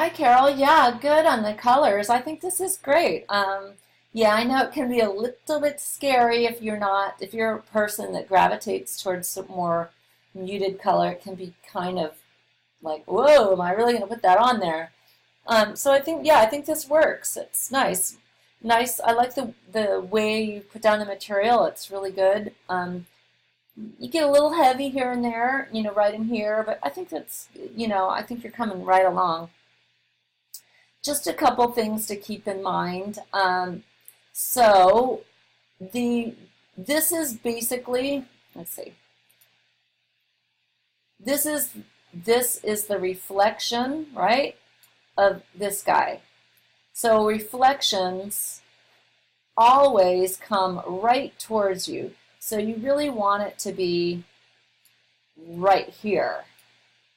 Hi, Carol. Yeah, good on the colors. I think this is great. Yeah, I know it can be a little bit scary if you're a person that gravitates towards some more muted color. It can be kind of like, whoa, am I really going to put that on there? So I think this works. It's nice. Nice. I like the way you put down the material. It's really good. You get a little heavy here and there, right in here, but I think I think you're coming right along. Just a couple things to keep in mind. So the this is basically, let's see, this is this is the reflection, right, of this guy. So reflections always come right towards you. So you really want it to be right here.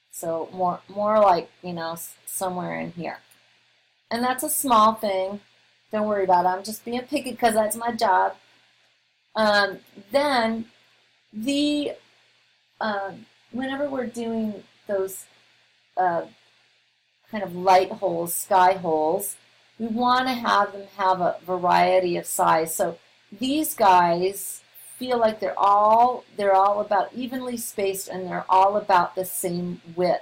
So more like, somewhere in here. And that's a small thing. Don't worry about it. I'm just being picky because that's my job. Then the whenever we're doing those kind of light holes, sky holes, we want to have them have a variety of size. So these guys feel like they're all about evenly spaced and they're all about the same width.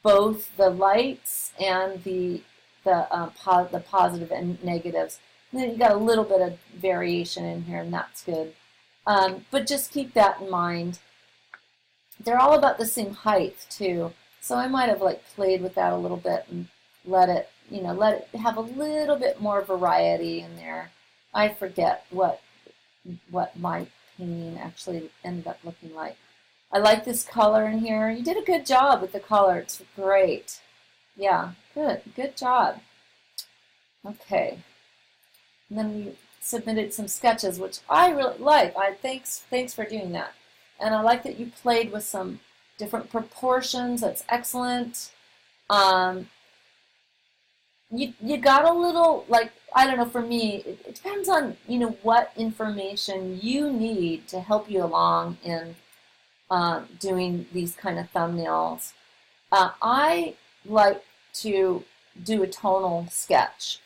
Both the lights and the positive and negatives. And then you got a little bit of variation in here, and that's good. But just keep that in mind. They're all about the same height too, so I might have played with that a little bit and let it have a little bit more variety in there. I forget what my painting actually ended up looking like. I like this color in here. You did a good job with the color. It's great. Yeah, good job. Okay, and then we submitted some sketches, which I really like. Thanks for doing that, and I like that you played with some different proportions. That's excellent. You got a little I don't know. For me, it depends on what information you need to help you along in doing these kind of thumbnails. I like to do a tonal sketch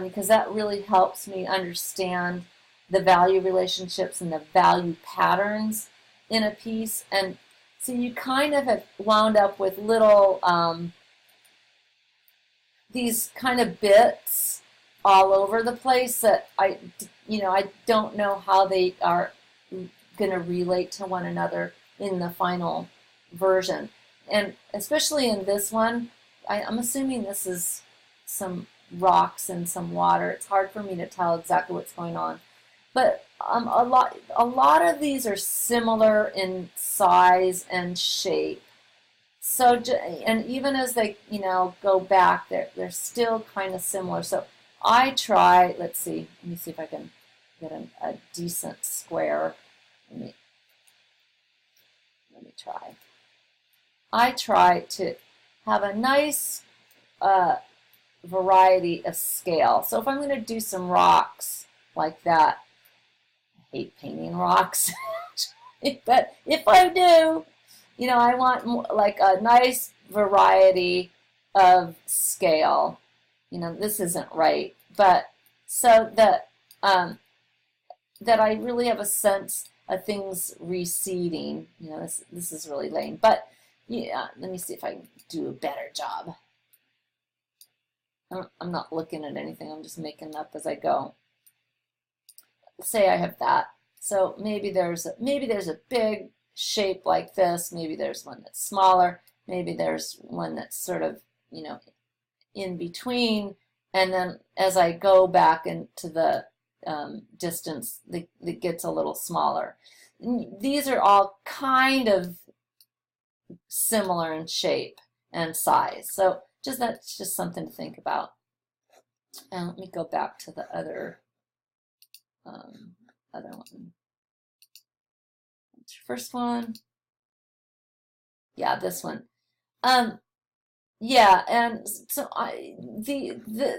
because that really helps me understand the value relationships and the value patterns in a piece. And so you kind of have wound up with little these kind of bits all over the place that I don't know how they are going to relate to one another in the final version. And especially in this one, I'm assuming this is some rocks and some water. It's hard for me to tell exactly what's going on. But a lot of these are similar in size and shape. So, and even as they, go back, they're still kind of similar. So I try, let me see if I can get a decent square. Let me try. I try to have a nice variety of scale. So if I'm going to do some rocks like that, I hate painting rocks, but if I do, I want a nice variety of scale. This isn't right, but so that that I really have a sense of things receding. This is really lame, but yeah, let me see if I can do a better job. I'm not looking at anything. I'm just making up as I go. Say I have that. So maybe there's a big shape like this. Maybe there's one that's smaller. Maybe there's one that's sort of, in between. And then as I go back into the distance, it gets a little smaller. These are all kind of similar in shape and size. So that's just something to think about. And let me go back to the other one. What's your first one? Yeah, this one. Yeah, and so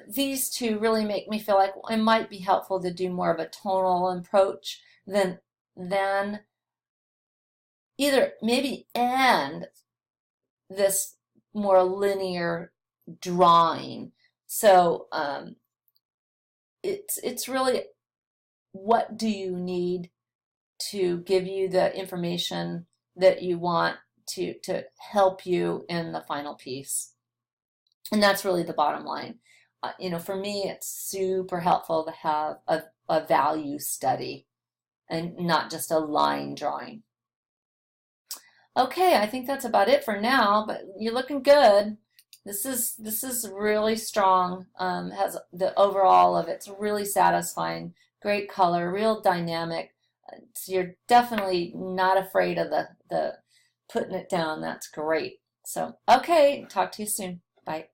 these two really make me feel like it might be helpful to do more of a tonal approach than either maybe and this more linear drawing. So it's really, what do you need to give you the information that you want to help you in the final piece. And that's really the bottom line. For me, it's super helpful to have a value study and not just a line drawing. Okay, I think that's about it for now, but you're looking good. This is really strong. Has the overall of it's really satisfying. Great color, real dynamic. So you're definitely not afraid of the putting it down. That's great. So, okay, talk to you soon. Bye.